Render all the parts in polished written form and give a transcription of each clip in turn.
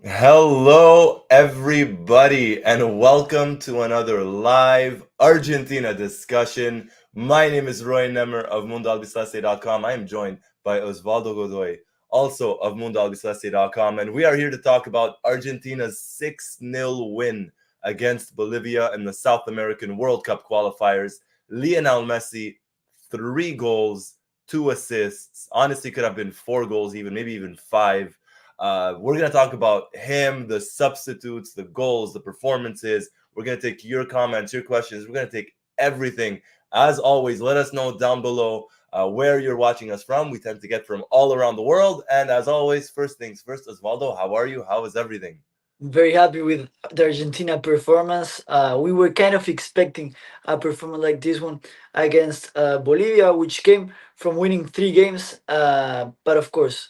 Hello, everybody, and welcome to another live Argentina discussion. My name is Roy Nemer of Mundo Albiceleste.com. I am joined by Osvaldo Godoy, also of Mundo Albiceleste.com, and we are here to talk about Argentina's 6-0 win against Bolivia in the South American World Cup qualifiers. Lionel Messi, 3 goals, 2 assists. Honestly, could have been 4 goals, even maybe even 5. We're going to talk about him, the substitutes, the goals, the performances. We're going to take your comments, your questions. We're going to take everything. As always, let us know down below where you're watching us from. We tend to get from all around the world. And as always, first things first, Osvaldo, how are you? How is everything? Very happy with the Argentina performance. We were kind of expecting a performance like this one against Bolivia, which came from winning 3 games. But of course,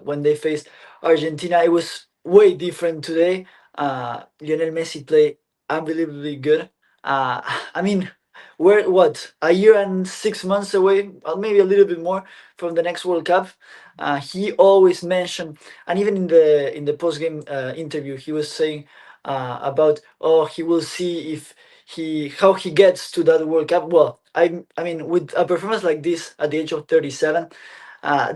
when they faced Argentina, it was way different today. Lionel Messi played unbelievably good. Uh, I mean, we're what, a year and 6 months away, maybe a little bit more from the next World Cup. He always mentioned, and even in the post game interview, he was saying about, he will see if he how he gets to that World Cup. Well, I mean, with a performance like this at the age of 37,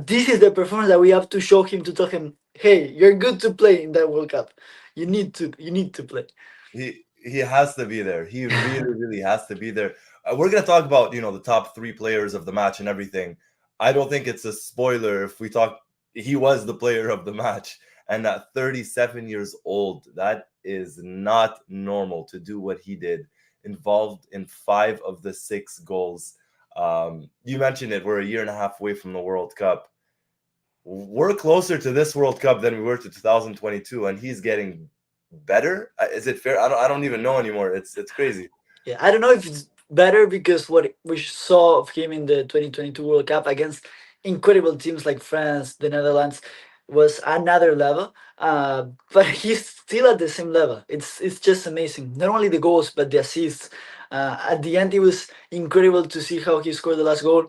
this is the performance that we have to show him, to tell him, hey, you're good to play in that World Cup. You need to play. He has to be there. He really, really has to be there. We're gonna talk about the top 3 players of the match and everything. I don't think it's a spoiler if we talk. He was the player of the match, and at 37 years old, that is not normal to do what he did. Involved in 5 of the 6 goals. You mentioned it. We're a year and a half away from the World Cup. We're closer to this World Cup than we were to 2022, and he's getting better. Is it fair? I don't even know anymore. It's crazy. Yeah, I don't know if it's better because what we saw of him in the 2022 World Cup against incredible teams like France, the Netherlands, was another level. But he's still at the same level. It's just amazing. Not only the goals, but the assists. At the end, it was incredible to see how he scored the last goal.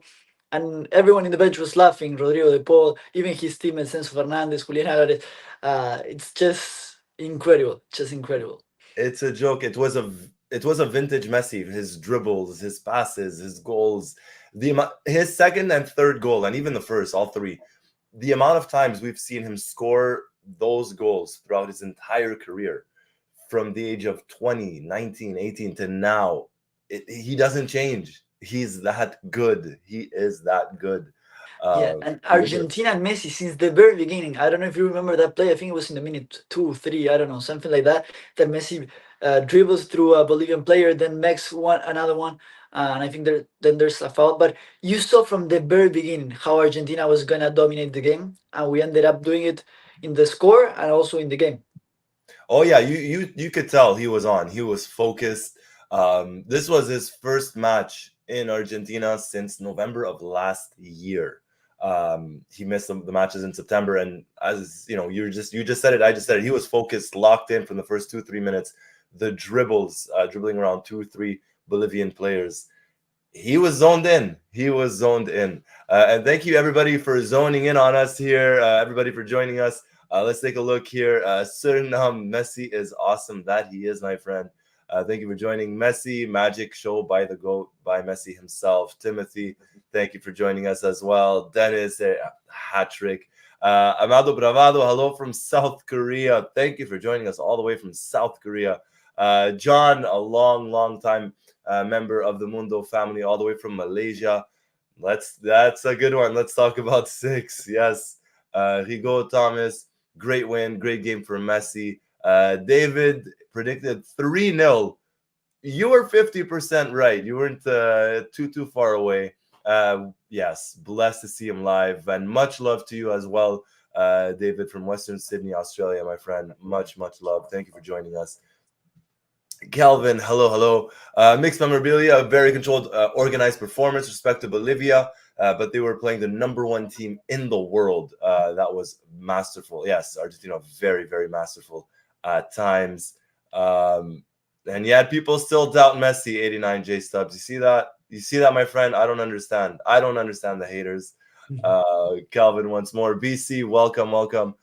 And everyone in the bench was laughing. Rodrigo de Paul, even his teammates, Enzo Fernandez, Julian Alvarez. It's just incredible. Just incredible. It's a joke. It was a vintage Messi. His dribbles, his passes, his goals, his second and third goal, and even the first, all three. The amount of times we've seen him score those goals throughout his entire career, from the age of 20, 19, 18 to now, he doesn't change. He's that good. He is that good. Yeah, Uh, and with it. Argentina and Messi since the very beginning. I don't know if you remember that play. I think it was in the minute 2, 3. I don't know, something like that. That Messi dribbles through a Bolivian player, then makes another one, and I think then there's a foul. But you saw from the very beginning how Argentina was gonna dominate the game, and we ended up doing it in the score and also in the game. Oh yeah, you could tell he was on. He was focused. This was his first match in Argentina since November of last year. He missed the matches in September, and as you know, you just said it. I just said it. He was focused, locked in from the first 2 3 minutes. The dribbles, dribbling around 2 3 Bolivian players. He was zoned in. He was zoned in. And thank you everybody for zoning in on us here. Everybody for joining us. Let's take a look here. Suriname Messi is awesome. That he is, my friend. Thank you for joining. Messi Magic Show by the GOAT by Messi himself. Timothy, thank you for joining us as well. Dennis, hat trick. Amado Bravado, hello from South Korea. Thank you for joining us all the way from South Korea. John, a long, long time member of the Mundo family, all the way from Malaysia. That's a good one. Let's talk about 6. Yes, Rigo Thomas, great win, great game for Messi. David predicted 3-0. You were 50% right. You weren't too far away. Yes, blessed to see him live, and much love to you as well, David from Western Sydney, Australia, my friend. Much love. Thank you for joining us. Calvin, hello, hello. Mixed memorabilia, a very controlled, organized performance, respect to Bolivia, but they were playing the number one team in the world. That was masterful. Yes, Argentina, very, very masterful at times. And yet, people still doubt Messi. 89 J Stubbs. You see that? You see that, my friend? I don't understand. I don't understand the haters. Calvin, once more. BC, welcome, welcome.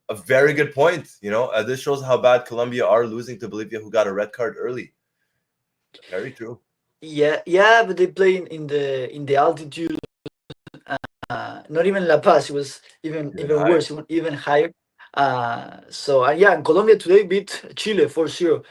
a very good point. This shows how bad Colombia are losing to Bolivia, who got a red card early. Very true. Yeah, but they play in the altitude. Not even La Paz. It was Even even higher. worse, even higher. Yeah, and Colombia today beat Chile 4-0.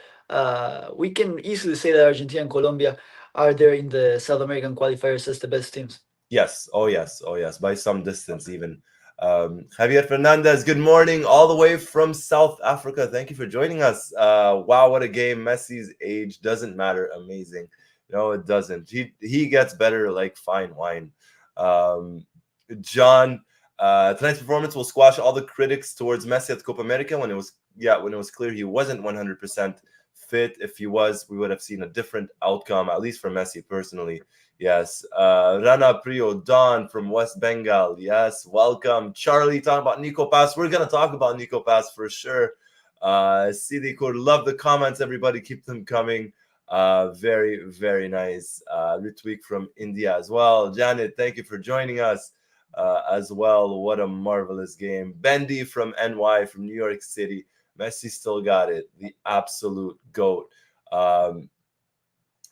We can easily say that Argentina and Colombia are there in the South American qualifiers as the best teams. Yes. Oh, yes. Oh, yes. By some distance, even. Javier Fernandez, good morning, all the way from South Africa. Thank you for joining us. Wow, what a game. Messi's age doesn't matter. Amazing. No, it doesn't. He gets better like fine wine. Um, John, tonight's performance will squash all the critics towards Messi at Copa America when it was clear he wasn't 100% fit. If he was, we would have seen a different outcome, at least for Messi personally. Yes. Rana Priyo Don from West Bengal. Yes. Welcome. Charlie talking about Nico Pass. We're going to talk about Nico Pass for sure. Sidi Kur, love the comments, everybody. Keep them coming. Very, very nice. Retweet from India as well. Janet, thank you for joining us as well. What a marvelous game. Bendy from NY, from New York City. Messi still got it. The absolute GOAT.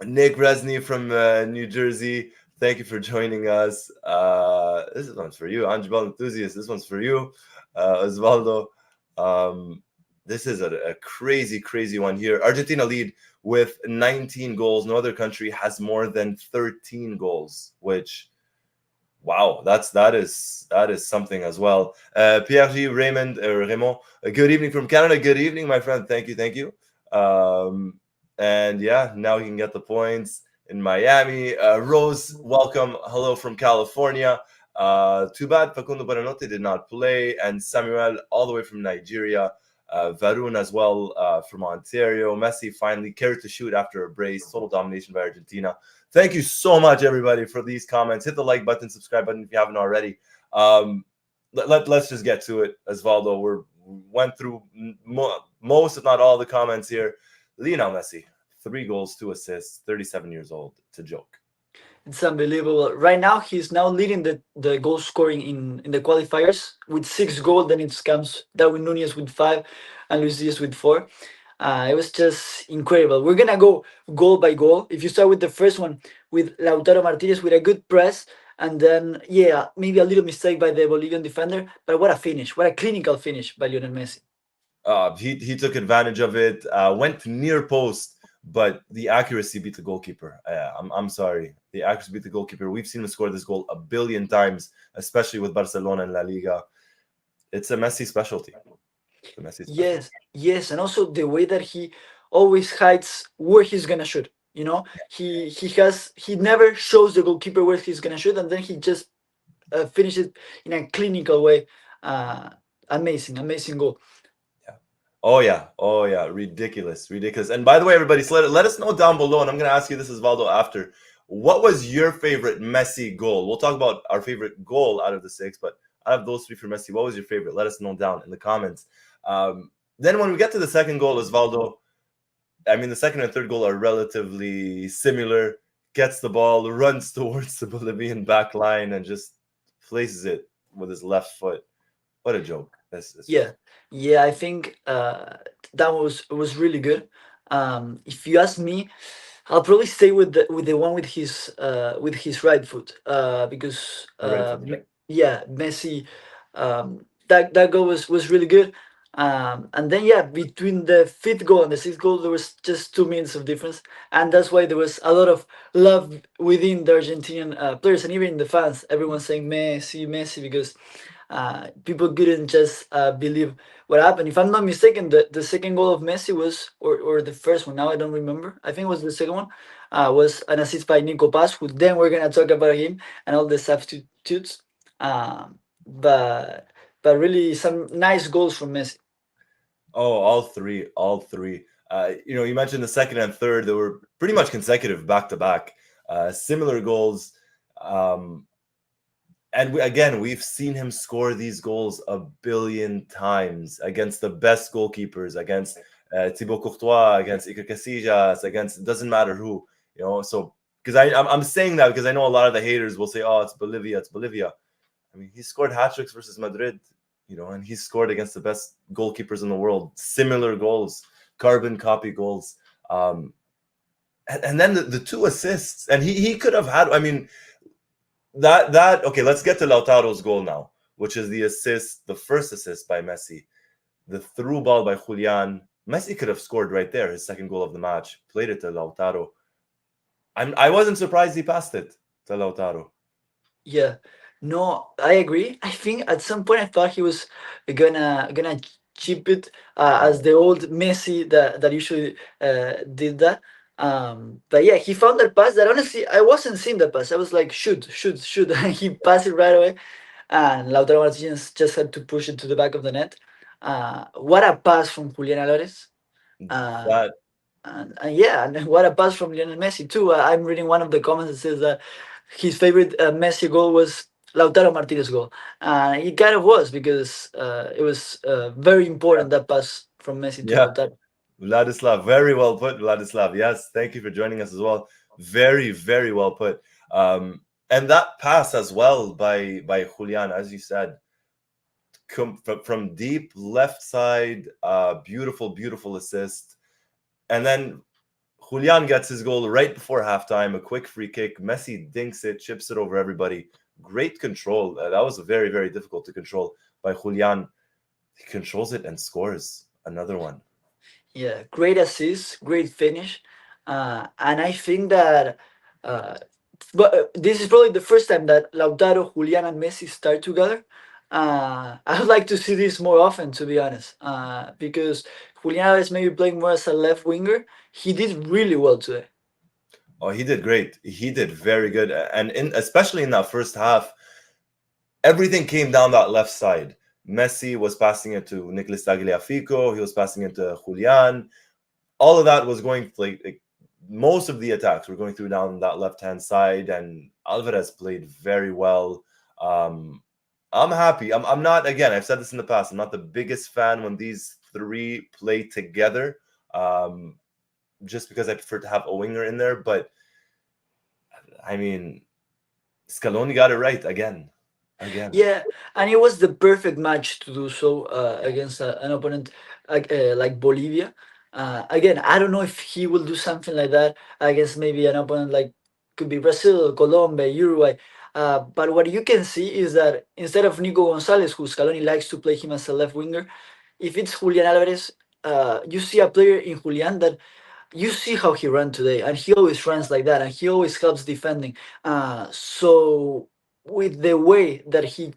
Nick Resney from New Jersey. Thank you for joining us. This one's for you. Anjabal Enthusiast. This one's for you. Osvaldo. This is a crazy, crazy one here. Argentina lead with 19 goals. No other country has more than 13 goals, which, wow, that is something as well. Pierre G. Raymond, Raymond, good evening from Canada. Good evening, my friend. Thank you. And yeah, now he can get the points in Miami. Rose, welcome. Hello from California. Too bad Facundo Buonanotte did not play. And Samuel, all the way from Nigeria. Varun as well from Ontario. Messi finally cared to shoot after a brace. Total domination by Argentina. Thank you so much, everybody, for these comments. Hit the like button, subscribe button if you haven't already. Let's just get to it, Osvaldo. We went through most, if not all, the comments here. Lionel Messi, 3 goals, 2 assists, 37 years old. It's a joke. It's unbelievable. Right now, he's now leading the goal scoring in the qualifiers with 6 goals. Then it comes Darwin Nunez with 5 and Luis Diaz with 4. It was just incredible. We're going to go goal by goal. If you start with the first one with Lautaro Martinez with a good press, and then, yeah, maybe a little mistake by the Bolivian defender, but what a finish. What a clinical finish by Lionel Messi. He took advantage of it, went near post, but the accuracy beat the goalkeeper. I'm sorry. The accuracy beat the goalkeeper. We've seen him score this goal a billion times, especially with Barcelona and La Liga. It's a Messi specialty. Yes, and also the way that he always hides where he's gonna shoot. He never shows the goalkeeper where he's gonna shoot, and then he just finishes in a clinical way. Amazing goal. Oh yeah, ridiculous. And by the way, everybody, so let us know down below, and I'm going to ask you this, Osvaldo, after. What was your favorite Messi goal? We'll talk about our favorite goal out of the 6, but out of those 3 for Messi, what was your favorite? Let us know down in the comments. Then when we get to the second goal, Osvaldo, I mean, the second and third goal are relatively similar. Gets the ball, runs towards the Bolivian back line, and just places it with his left foot. What a joke. Yeah, I think that was really good. If you ask me, I'll probably stay with the one with his right foot because yeah, Messi, that goal was really good. And then yeah, between the 5th goal and the 6th goal, there was just 2 minutes of difference, and that's why there was a lot of love within the Argentinian players and even the fans. Everyone saying Messi, because people couldn't just believe what happened. If I'm not mistaken, the second goal of Messi was, or the first one, now I don't remember. I think it was the second one, was an assist by Nico Paz, who then we're going to talk about him and all the substitutes. But really some nice goals from Messi. Oh, all three. You mentioned the second and third; they were pretty much consecutive, back to back, similar goals. And we've seen him score these goals a billion times against the best goalkeepers, against Thibaut Courtois, against Iker Casillas, against, it doesn't matter who. So because I'm saying that because I know a lot of the haters will say, "Oh, it's Bolivia." I mean, he scored hat tricks versus Madrid. and he scored against the best goalkeepers in the world, similar goals, carbon copy goals. And then the two assists, and he could have had. I mean, that okay. Let's get to Lautaro's goal now, which is the assist, the first assist by Messi, the through ball by Julian. Messi could have scored right there, his second goal of the match. Played it to Lautaro. I wasn't surprised he passed it to Lautaro. Yeah, no, I agree. I think at some point I thought he was gonna chip it as the old Messi that usually did that. But yeah, he found that pass that honestly I wasn't seeing that pass. I was like, shoot, shoot, shoot, and he passed it right away. And Lautaro Martinez just had to push it to the back of the net. What a pass from Julian Alvarez. Uh, That and yeah, and what a pass from Lionel Messi too. I'm reading one of the comments that says that his favorite Messi goal was Lautaro Martinez goal. It kind of was because it was very important that pass from Messi to yeah, Lautaro. Vladislav, very well put, Vladislav. Yes, thank you for joining us as well. Very, very well put. And that pass as well by Julian, as you said, from deep left side, beautiful, beautiful assist. And then Julian gets his goal right before halftime, a quick free kick. Messi dinks it, chips it over everybody. Great control. That was very, very difficult to control by Julian. He controls it and scores another one. Yeah, great assist, great finish, and I think that. Uh, but this is probably the first time that Lautaro, Julian, and Messi start together. I would like to see this more often, to be honest, because Julian is maybe playing more as a left winger. He did really well today. Oh, he did great. He did very good. And especially in that first half, everything came down that left side. Messi was passing it to Nicolas Tagliafico. He was passing it to Julian. All of that was going like most of the attacks were going through down that left hand side, and Alvarez played very well. I'm happy. I'm not, again, I've said this in the past, I'm not the biggest fan when these three play together. Just because I prefer to have a winger in there, but I mean, Scaloni got it right again. Again. Yeah, and it was the perfect match to do so against an opponent like Bolivia. Again, I don't know if he will do something like that against maybe an opponent like could be Brazil, Colombia, Uruguay. But what you can see is that instead of Nico Gonzalez, who Scaloni likes to play him as a left winger, if it's Julian Alvarez, you see a player in Julian that you see how he ran today, and he always runs like that, and he always helps defending. So with the way that he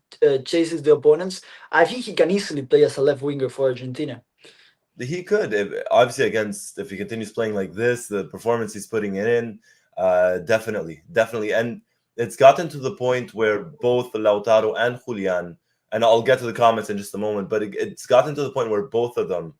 chases the opponents, I think he can easily play as a left winger for Argentina. He could, obviously, against, if he continues playing like this, the performance he's putting it in, definitely, definitely. And it's gotten to the point where both Lautaro and Julian, and I'll get to the comments in just a moment, but it's gotten to the point where both of them,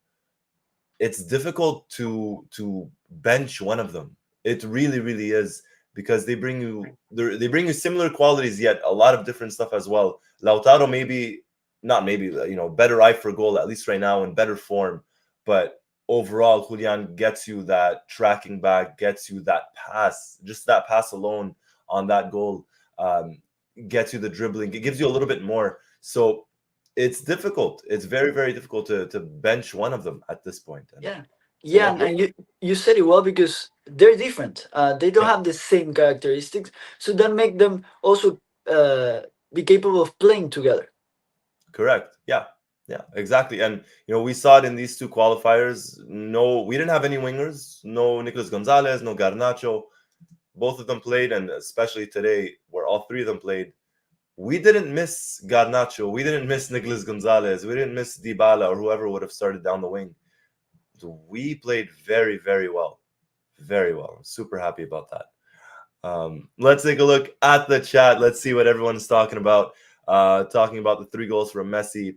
it's difficult to bench one of them. It really, really is, because they bring you similar qualities, yet a lot of different stuff as well. Lautaro, maybe not maybe, better eye for goal, at least right now, in better form, but overall Julian gets you that tracking back, gets you that pass, just that pass alone on that goal, gets you the dribbling, it gives you a little bit more. So it's difficult. It's very, very difficult to bench one of them at this point. And Yeah, so yeah, and you said it well because they're different. They don't yeah, have the same characteristics, so that make them also be capable of playing together. correct. Yeah, yeah, exactly. And we saw it in these two qualifiers. No, we didn't have any wingers. No Nicolas Gonzalez, no Garnacho. Both of them played, and especially today, where all three of them played, we didn't miss Garnacho. We didn't miss Nicolas Gonzalez. We didn't miss Dybala or whoever would have started down the wing. So we played very, very well. Very well. I'm super happy about that. Let's take a look at the chat. Let's see what everyone's talking about. Talking about the 3 goals from Messi.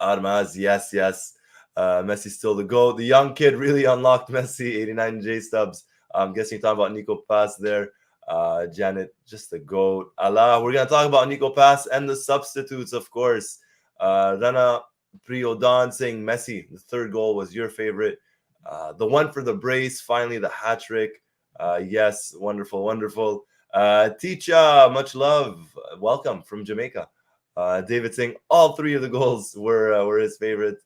Armaz, yes, yes. Messi's still the GOAT. The young kid really unlocked Messi, 89 J Stubs. I'm guessing you're talking about Nico Pass there. Janet, just the GOAT. Allah, we're going to talk about Nico Pass and the substitutes, of course. Rana Priodan saying Messi, the 3rd goal was your favorite. The one for the brace, finally the hat trick. Yes, wonderful, wonderful. Ticha, much love. Welcome from Jamaica. David saying all three of the goals were his favorite.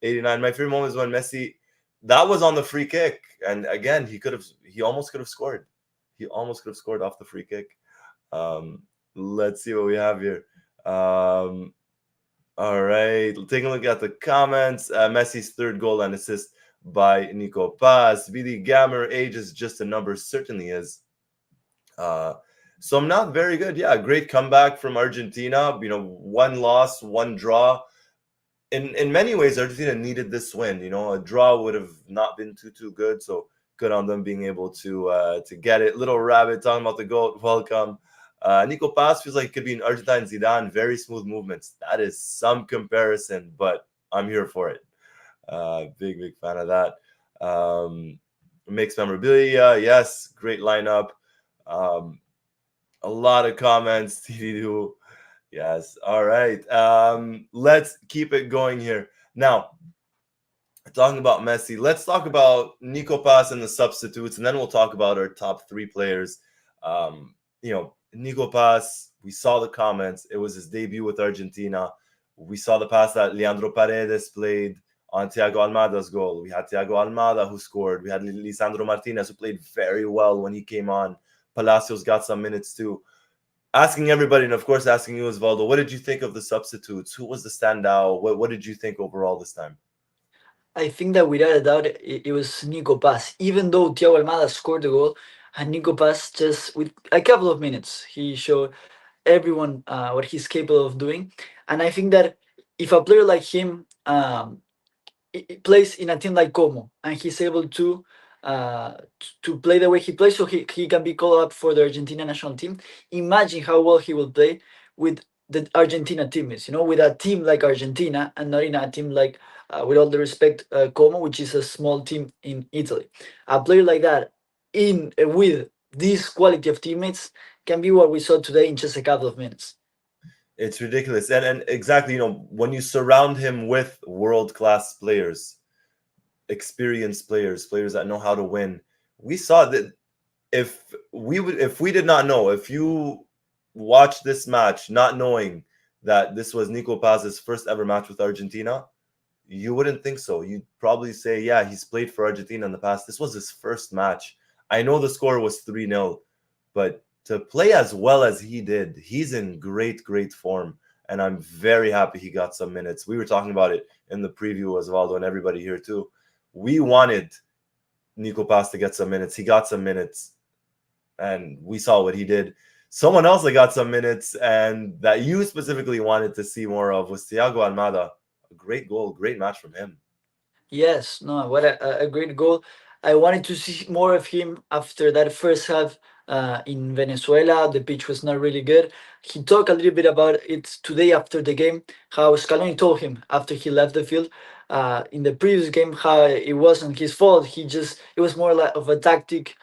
89. My favorite moment is when Messi, that was on the free kick, and again he almost could have scored. He almost could have scored off the free kick. Let's see what we have here. All right, taking a look at the comments. Messi's third goal and assist by Nico Paz. VD Gammer, age is just a number, certainly is. So I'm not very good. Yeah, great comeback from Argentina. One loss, one draw. In many ways, Argentina needed this win. A draw would have not been too good. So good on them being able to get it. Little Rabbit talking about the goat. Welcome. Nico Paz feels like it could be an Argentine Zidane. Very smooth movements. That is some comparison, but I'm here for it. Big fan of that. Mixed memorabilia. Yes, great lineup. A lot of comments. TD2. Yes. All right. Let's keep it going here. Now, talking about Messi, let's talk about Nico Paz and the substitutes, and then we'll talk about our top three players. Nico Paz, we saw the comments. It was his debut with Argentina. We saw the pass that Leandro Paredes played on Thiago Almada's goal. We had Thiago Almada who scored. We had Lisandro Martinez who played very well when he came on. Palacios got some minutes too. Asking everybody, and of course asking you, Osvaldo, what did you think of the substitutes? Who was the standout? What did you think overall this time? I think that without a doubt it was Nico Paz. Even though Thiago Almada scored the goal, and Nico Paz just with a couple of minutes he showed everyone what he's capable of doing. And I think that if a player like him plays in a team like Como and he's able to play the way he plays, so he can be called up for the Argentina national team. Imagine how well he will play with the Argentina teammates. With a team like Argentina and not in a team like, with all the respect, Como, which is a small team in Italy. A player like that in with this quality of teammates can be what we saw today in just a couple of minutes. It's ridiculous. And exactly, when you surround him with world-class players, experienced players that know how to win, we saw that if we did not know, if you watched this match not knowing that this was Nico Paz's first ever match with Argentina, you wouldn't think so. You'd probably say, yeah, he's played for Argentina in the past. This was his first match. I know the score was 3-0, but to play as well as he did, he's in great form. And I'm very happy he got some minutes. We were talking about it in the preview, Osvaldo, and everybody here too. We wanted Nico Paz to get some minutes. He got some minutes, and we saw what he did. Someone else that got some minutes and that you specifically wanted to see more of was Thiago Almada. A great goal, great match from him. Yes, no, what a great goal. I wanted to see more of him after that first half in Venezuela. The pitch was not really good. He talked a little bit about it today after the game, how Scaloni told him after he left the field in the previous game how it wasn't his fault. It was more like of a tactic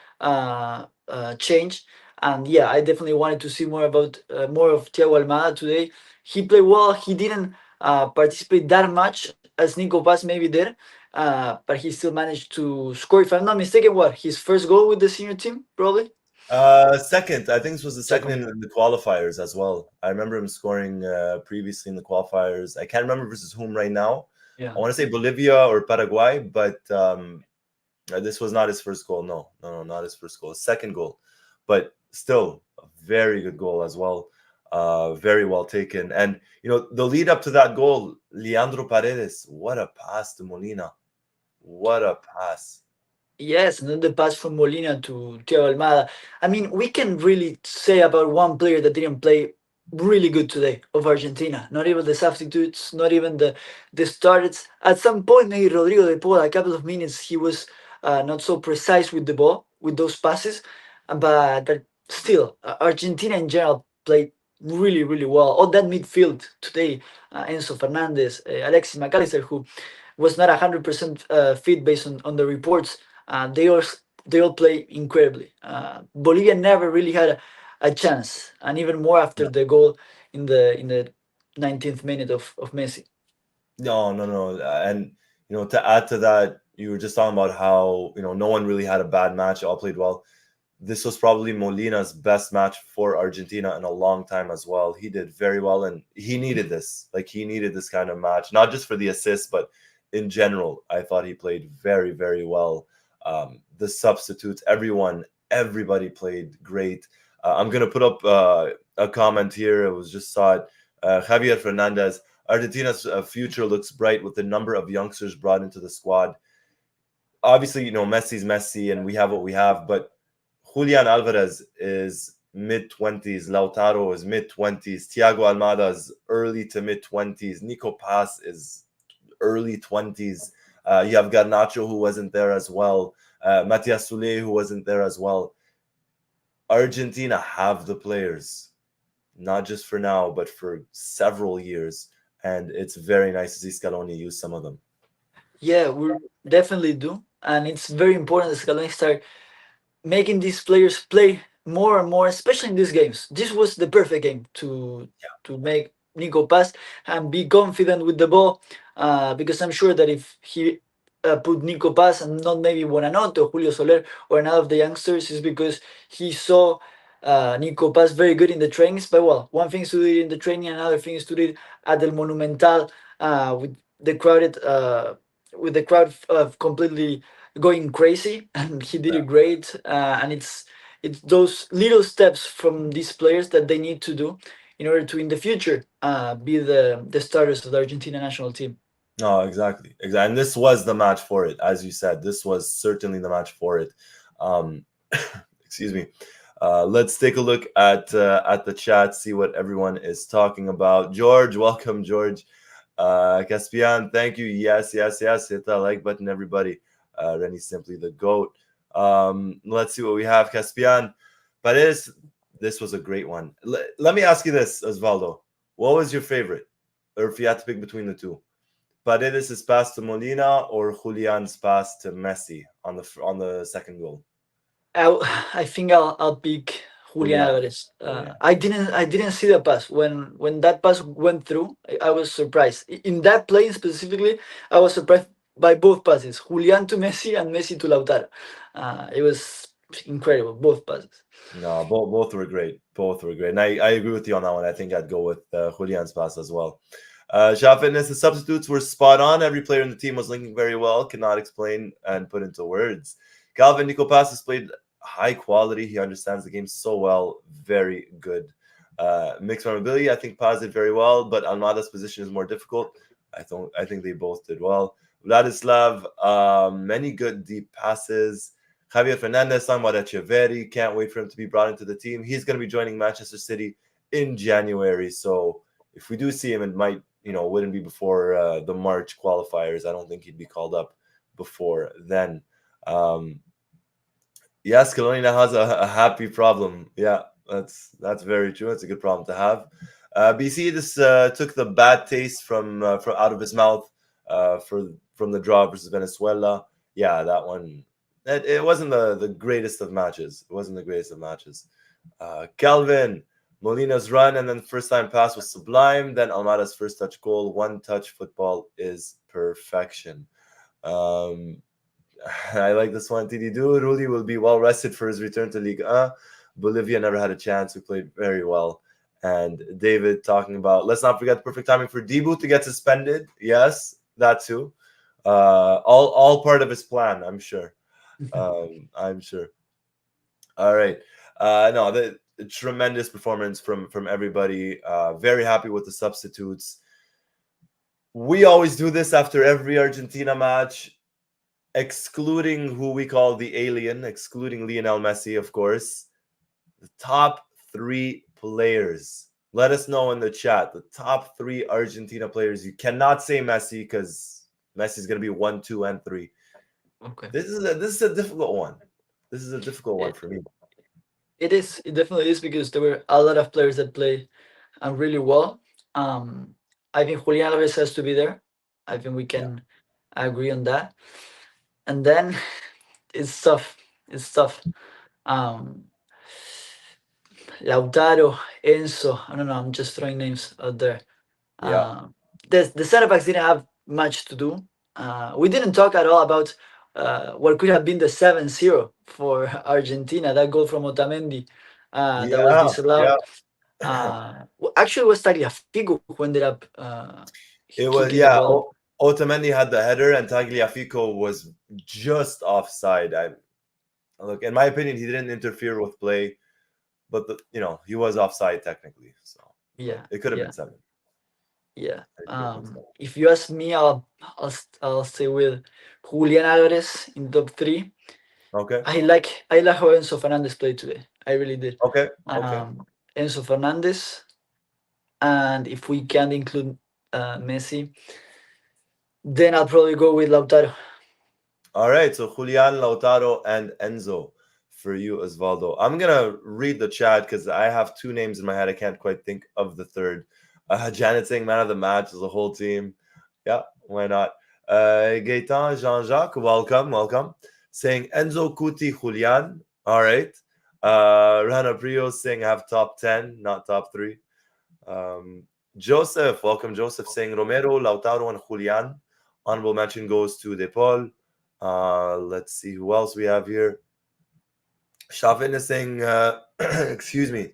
change. And yeah, I definitely wanted to see more of Thiago Almada today. He played well. He didn't participate that much as Nico Paz maybe did, but he still managed to score. If I'm not mistaken, his first goal with the senior team, probably Second, I think this was the second second. in the qualifiers as well. I remember him scoring previously in the qualifiers. I can't remember versus whom right now. Yeah. I want to say Bolivia or Paraguay, but this was not his first goal. No, not his first goal. His second goal, but still a very good goal as well. Very well taken. And the lead up to that goal, Leandro Paredes, what a pass to Molina. What a pass. Yes, and then the pass from Molina to Thiago Almada. I mean, we can really say about one player that didn't play really good today of Argentina. Not even the substitutes, not even the starters. At some point, maybe Rodrigo de Paul, a couple of minutes, he was not so precise with the ball, with those passes. But still, Argentina in general played really well. All that midfield today, Enzo Fernandez, Alexis McAllister, who was not 100% fit based on the reports. They all play incredibly. Bolivia never really had a chance, and even more after the goal in the 19th minute of Messi. No. And to add to that, you were just talking about how no one really had a bad match. All played well. This was probably Molina's best match for Argentina in a long time as well. He did very well, and he needed this. Like, he needed this kind of match, not just for the assist, but in general. I thought he played very, very well. The substitutes, everybody played great. I'm gonna put up a comment here. It was just saw it. Javier Fernandez. Argentina's future looks bright with the number of youngsters brought into the squad. Obviously, Messi's Messi, and we have what we have, but Julian Alvarez is mid 20s. Lautaro is mid 20s. Thiago Almada is early to mid 20s. Nico Paz is early 20s. You have Garnacho, who wasn't there as well. Matias Soule, who wasn't there as well. Argentina have the players, not just for now, but for several years. And it's very nice to see Scaloni use some of them. Yeah, we definitely do, and it's very important that Scaloni start making these players play more and more, especially in these games. This was the perfect game to make Nico pass and be confident with the ball, because I'm sure that if he put Nico pass and not maybe Buonanotte or Julio Soler or another of the youngsters, is because he saw Nico pass very good in the trainings. But well, one thing is to do it in the training, another thing is to do it at the Monumental, with the crowded. With the crowd completely going crazy, and he did it great. And it's those little steps from these players that they need to do in order to in the future be the starters of the Argentina national team. No, exactly, exactly. And this was the match for it, as you said. This was certainly the match for it. Um, excuse me. Let's take a look at the chat, see what everyone is talking about. George, welcome, George. Caspian, thank you. Yes, yes, yes. Hit that like button, everybody. Rennie, simply the goat. Let's see what we have, Caspian. Paredes, this was a great one. Let me ask you this, Osvaldo. What was your favorite? Or if you had to pick between the two? Paredes' pass to Molina or Julian's pass to Messi on the second goal? I think I'll pick Julian Julian. Alvarez. Julian. I didn't see the pass when that pass went through. I was surprised in that play specifically. I was surprised by both passes, Julian to Messi and Messi to Lautaro. It was incredible, both passes. No, both were great. Both were great. And I agree with you on that one. I think I'd go with Julian's pass as well. Shah Fitness, the substitutes were spot on. Every player in the team was linking very well. Cannot explain and put into words. Calvin Nico Passes played high quality. He understands the game so well. Very good. Mixed memorability, I think Paz did very well, but Almada's position is more difficult. I think they both did well. Vladislav, many good deep passes. Javier Fernandez, talking about Echeverri. Can't wait for him to be brought into the team. He's going to be joining Manchester City in January. So if we do see him, it might, wouldn't be before the March qualifiers. I don't think he'd be called up before then. Yes, Colonia has a happy problem. Yeah, that's very true. It's a good problem to have. BC just took the bad taste from out of his mouth from the draw versus Venezuela. Yeah, that one. It wasn't the greatest of matches. It wasn't the greatest of matches. Calvin, Molina's run and then first time pass was sublime. Then Almada's first touch goal. One touch football is perfection. I like this one. TD Do Ruli will be well rested for his return to Ligue 1. Bolivia never had a chance. We played very well. And David talking about, let's not forget the perfect timing for Dibu to get suspended. Yes, that too. All part of his plan, I'm sure. I'm sure. All right. No, the tremendous performance from everybody. Very happy with the substitutes. We always do this after every Argentina match, excluding who we call the alien, excluding Lionel Messi, of course. The top three players. Let us know in the chat. The top three Argentina players. You cannot say Messi because Messi's going to be 1, 2, and 3. Okay. This is a difficult one. This is a difficult one for me. It is. It definitely is because there were a lot of players that play really well. I think Julian Alvarez has to be there. I think we can agree on that. And then it's tough. It's tough. Um, Lautaro, Enzo. I don't know. I'm just throwing names out there. Yeah. The center backs didn't have much to do. We didn't talk at all about what could have been the 7-0 for Argentina. That goal from Otamendi that was Yeah, yeah. disallowed. Actually, it was Tagliafico who ended up It kicking was, the yeah. ball. Otamendi had the header, and Tagliafico was just offside. I look, in my opinion, he didn't interfere with play, but he was offside technically. So, but Yeah, it could have been yeah, seven. yeah. It could have been seven. If you ask me, I'll stay with Julian Alvarez in top three. Okay, I like how Enzo Fernandez played today. I really did. okay, okay. Um, Enzo Fernandez, and if we can include Messi, then I'll probably go with Lautaro. All right, so Julian, Lautaro, and Enzo for you, Osvaldo. I'm gonna read the chat because I have two names in my head. I can't quite think of the third. Janet saying man of the match as a whole team. Yeah, why not? Gaetan, Jean-Jacques, welcome, welcome. Saying Enzo, Kuti, Julian. All right. Rana Prios saying I have top 10, not top 3. Um, Joseph, welcome, Joseph, saying Romero, Lautaro, and Julian. Honorable mention goes to De Paul. Let's see who else we have here. Shavin is saying, excuse me,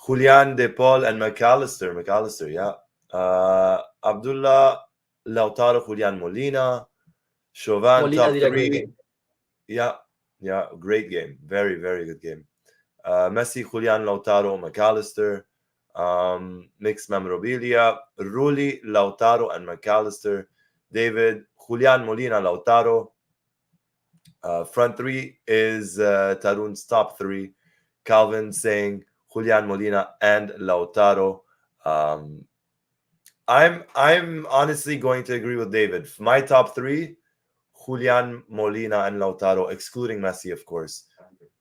Julian, De Paul, and McAllister. McAllister, yeah. Abdullah, Lautaro, Julian Molina. Chauvin, Molina top did a great 3. game. Yeah, yeah, great game. Very, very good game. Messi, Julian, Lautaro, McAllister. Mixed memorabilia. Rulli, Lautaro, and McAllister. David, Julian, Molina, Lautaro. Front three is Tarun's top 3. Calvin saying Julian, Molina, and Lautaro. Um, I'm honestly going to agree with David. My top 3: Julian, Molina, and Lautaro, excluding Messi, of course.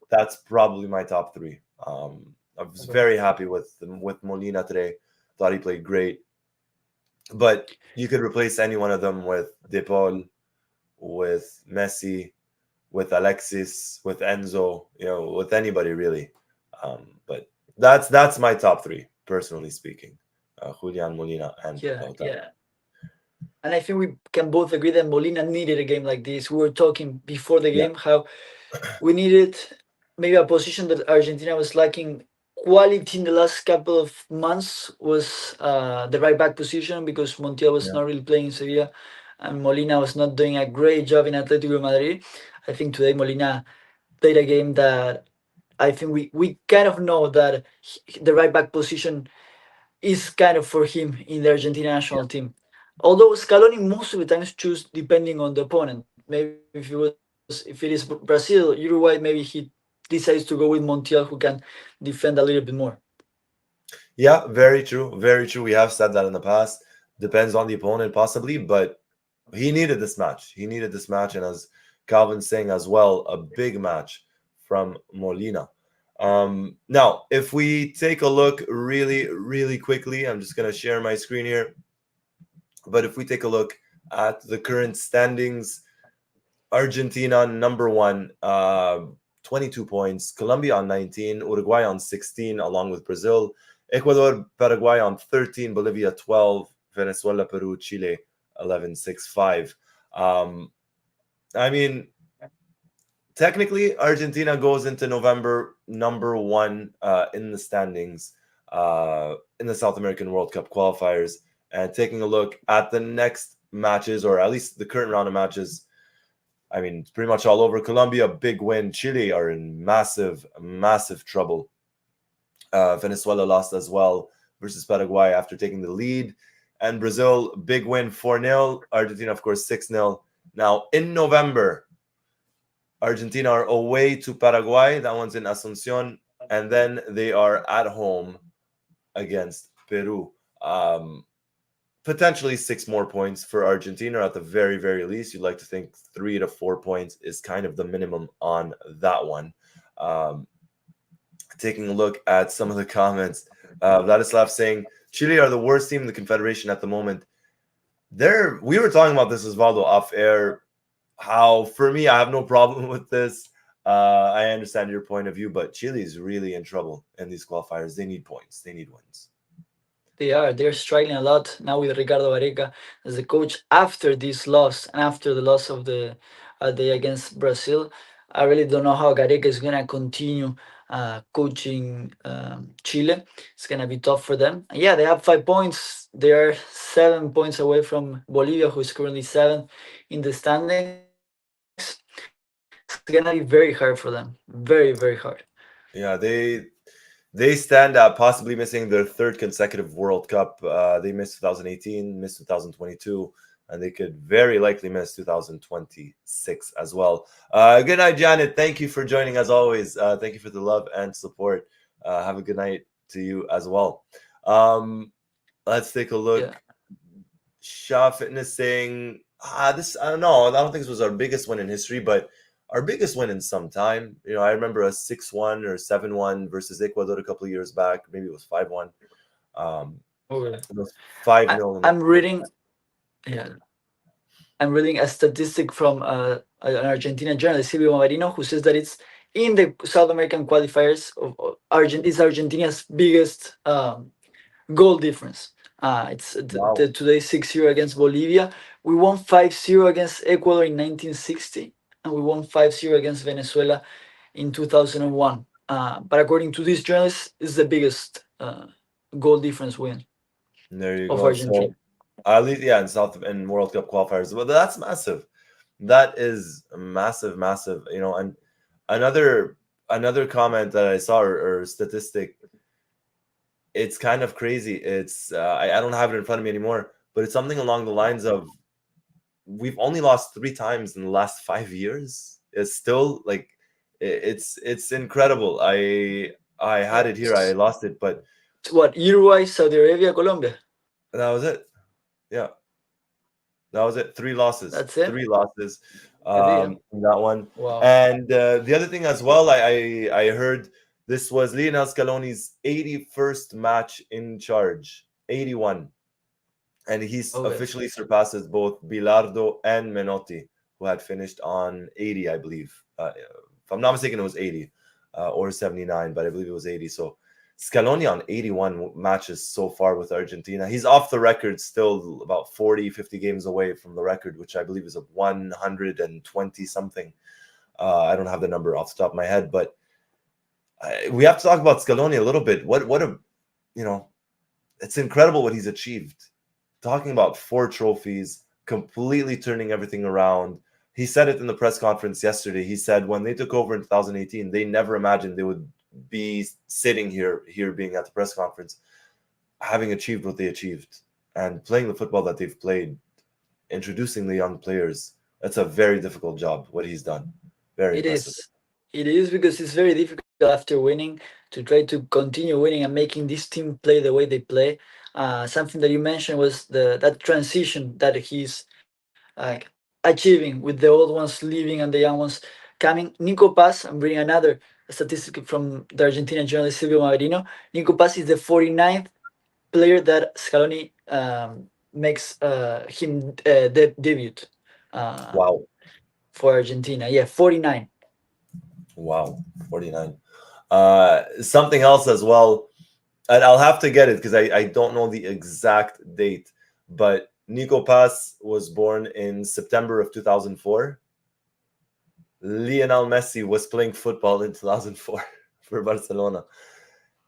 That's probably my top 3. I was very happy with Molina today. Thought he played great, but you could replace any one of them with De Paul, with Messi, with Alexis, with Enzo, with anybody really. But that's my top 3, personally speaking. Julian, Molina, and Yeah, Lautaro. yeah. And I think we can both agree that Molina needed a game like this. We were talking before the Yeah, game how we needed maybe a position that Argentina was lacking quality in the last couple of months was the right back position because Montiel was yeah, not really playing in Sevilla and Molina was not doing a great job in Atletico Madrid. I think today Molina played a game that I think we kind of know that the right back position is kind of for him in the Argentina yeah. national team. Although Scaloni most of the times choose depending on the opponent. Maybe if it is Brazil, Uruguay, maybe he decides to go with Montiel who can defend a little bit more. Yeah, very true. Very true. We have said that in the past. Depends on the opponent, possibly, but he needed this match. He needed this match, and as Calvin's saying as well, a big match from Molina. Now, if we take a look really, really quickly, I'm just going to share my screen here. But if we take a look at the current standings, Argentina number 1, 22 points. Colombia on 19. Uruguay on 16, along with Brazil. Ecuador, Paraguay on 13. Bolivia 12. Venezuela, Peru, Chile 11, 6, 5. I mean, technically, Argentina goes into November number 1 in the standings in the South American World Cup qualifiers. And taking a look at the next matches, or at least the current round of matches, I mean, it's pretty much all over. Colombia, big win. Chile are in massive, massive trouble. Venezuela lost as well versus Paraguay after taking the lead. And Brazil, big win, 4-0. Argentina, of course, 6-0. Now, in November, Argentina are away to Paraguay. That one's in Asuncion. And then they are at home against Peru. Potentially 6 more points for Argentina at the very, very least. You'd like to think 3 to 4 points is kind of the minimum on that one. Taking a look at some of the comments, Vladislav saying Chile are the worst team in the Confederation at the moment. We were talking about this, Osvaldo, off air. How, for me, I have no problem with this. I understand your point of view, but Chile is really in trouble in these qualifiers. They need points. They need wins. They're struggling a lot now with Ricardo Vareca as the coach after this loss and after the loss of day against Brazil. I really don't know how Gareca is gonna continue coaching Chile. It's gonna be tough for them. And yeah, they have 5 points. They are 7 points away from Bolivia, who is currently seventh in the standings. It's gonna be very hard for them. Very, very hard. Yeah, they stand at possibly missing their third consecutive World Cup. They missed 2018, missed 2022, and they could very likely miss 2026 as well. Good night, Janet. Thank you for joining as always. Thank you for the love and support. Have a good night to you as well. Let's take a Yeah. look. Shaw Fitness saying, this, I don't know. I don't think this was our biggest win in history, but our biggest win in some time. You know, I remember a 6-1 or 7-1 versus Ecuador a couple of years back. Maybe it was 5-1. Okay. It was 5-0 in the I'm first. reading. Yeah. I'm reading a statistic from an Argentinian journalist, Silvio Mavarino, who says that it's in the South American qualifiers of is Argentina's biggest goal difference. It's Wow. today 6-0 against Bolivia. We won 5-0 against Ecuador in 1960, and we won 5-0 against Venezuela in 2001. But according to this journalist, it's the biggest goal difference win There you of go. So Argentina. at least, yeah, in South and World Cup qualifiers. Well, that's massive. That is massive, massive. You know, and another another comment that I saw or statistic, it's kind of crazy. It's I don't have it in front of me anymore, but it's something along the lines of we've only lost 3 times in the last 5 years. It's still like it's incredible. I had it here. I Yes. lost it, but It's what, Uruguay, Saudi Arabia, Colombia. that was it. Yeah, that was it. Three losses. That's it. Three losses. That's it. In that one. Wow. And the other thing as well, I heard this was Lionel Scaloni's 81st match in charge. 81. And he's Okay. officially surpasses both Bilardo and Menotti, who had finished on 80, I believe. If I'm not mistaken, it was 80 or 79, but I believe it was 80. So Scaloni on 81 matches so far with Argentina. He's off the record, still about 40, 50 games away from the record, which I believe is of 120 something. I don't have the number off the top of my head, but we have to talk about Scaloni a little bit. What a, you know, it's incredible what he's achieved. Talking about 4 trophies, completely turning everything around. He said it in the press conference yesterday. He said when they took over in 2018, they never imagined they would be sitting here being at the press conference, having achieved what they achieved and playing the football that they've played, introducing the young players. That's a very difficult job, what he's done. Very It impressive. is. It is because it's very difficult after winning to try to continue winning and making this team play the way they play. Something that you mentioned was that transition that he's achieving with the old ones leaving and the young ones coming. Nico Paz, I'm bringing another statistic from the Argentinian journalist Silvio Maverino. Nico Paz is the 49th player that Scaloni makes him debut uh, Wow. for Argentina. Yeah, 49. Wow. 49. Something else as well, and I'll have to get it because I don't know the exact date, but Nico Paz was born in September of 2004. Lionel Messi was playing football in 2004 for Barcelona.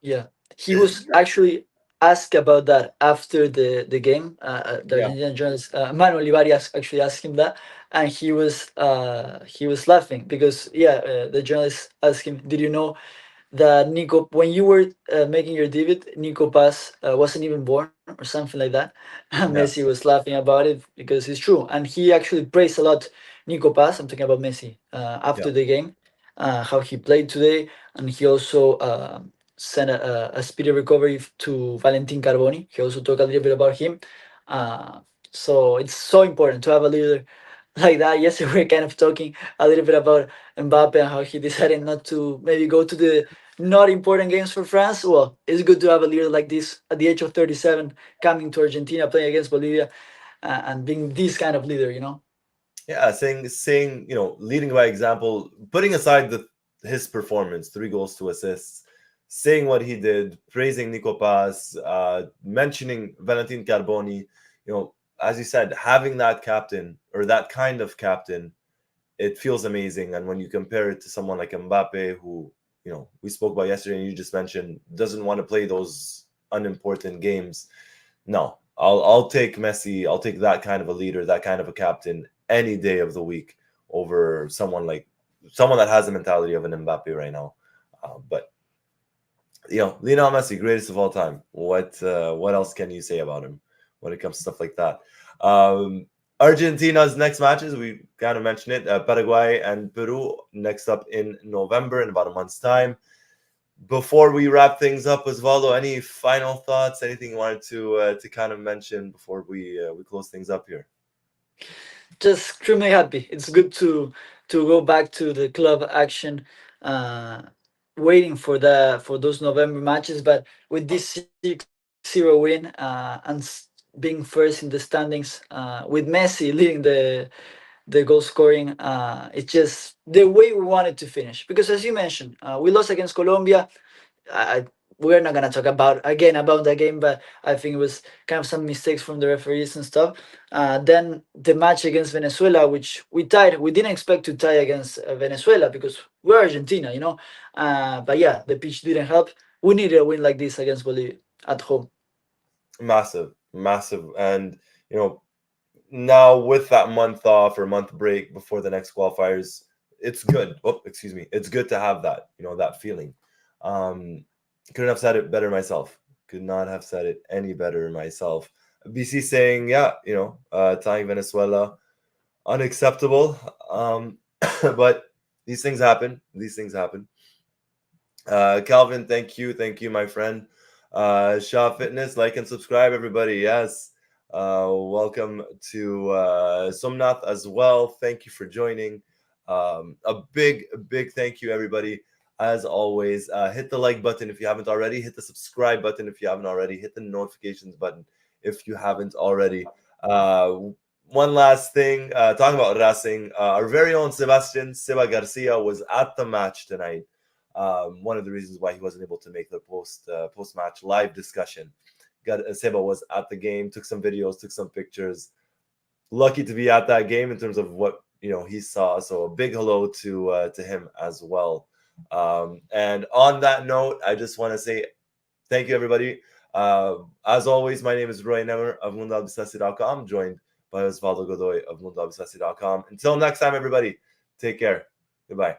Yeah, he was actually asked about that after the game. The Yeah, Argentinian journalist Manuel Ibarri actually asked him that, and he was laughing because yeah, the journalist asked him, "Did you know that Nico, when you were making your debut, Nico Paz wasn't even born or something like that?" And yeah, Messi was laughing about it because it's true, and he actually praised a lot Nico Paz. I'm talking about Messi yeah, after the game, how he played today, and he also sent a speedy recovery to Valentin Carboni. He also talked a little bit about him. Uh, so it's so important to have a leader like that. Yes, we're kind of talking a little bit about Mbappe and how he decided not to maybe go to the not important games for France. Well, it's good to have a leader like this at the age of 37 coming to Argentina, playing against Bolivia, and being this kind of leader, you know? yeah. Saying leading by example, putting aside the his performance, 3 goals, 2 assists, saying what he did, praising Nico Paz, mentioning Valentin Carboni. As you said, having that captain or that kind of captain it feels amazing. And when you compare it to someone like Mbappe, who, we spoke about yesterday, and you just mentioned doesn't want to play those unimportant games. No, I'll take Messi. I'll take that kind of a leader, that kind of a captain, any day of the week over someone that has the mentality of an Mbappe right now. But Lionel Messi, greatest of all time. What else can you say about him when it comes to stuff like that? Argentina's next matches, we kind of mentioned it. Paraguay and Peru next up in November, in about a month's time. Before we wrap things up, Osvaldo, any final thoughts? Anything you wanted to kind of mention before we close things up here? Just extremely happy. It's good to go back to the club action. Uh, Waiting for those November matches, but with this 6-0 win being first in the standings, with Messi leading the goal scoring, it's just the way we wanted to finish. Because as you mentioned, we lost against Colombia. I, we're not gonna talk about the game, but I think it was kind of some mistakes from the referees and stuff. Then the match against Venezuela, which we tied, we didn't expect to tie against Venezuela because we're Argentina, you know. But yeah, the pitch didn't help. We needed a win like this against Bolivia at home. Massive, massive, and now with that month off or month break before the next qualifiers, it's good. Oh, excuse me, it's good to have that, that feeling. Couldn't have said it better myself. Could not have said it any better myself. BC saying, yeah, tying Venezuela, unacceptable. But these things happen. These things happen. Calvin, thank you, my friend. Shaw Fitness, like and subscribe, everybody. Yes. Welcome to Somnath as well. Thank you for joining. A big thank you, everybody. As always, hit the like button if you haven't already. Hit the subscribe button if you haven't already. Hit the notifications button if you haven't already. One last thing, talking about racing, our very own Sebastian Seba Garcia was at the match tonight. One of the reasons why he wasn't able to make the post match live discussion. Seba was at the game, took some videos, took some pictures. Lucky to be at that game in terms of what he saw. So a big hello to him as well. And on that note, I just want to say thank you, everybody. As always, my name is Roy Nemer of Mundo Albiceleste.com, joined by Osvaldo Godoy of Mundo Albiceleste.com. Until next time, everybody, take care. Goodbye.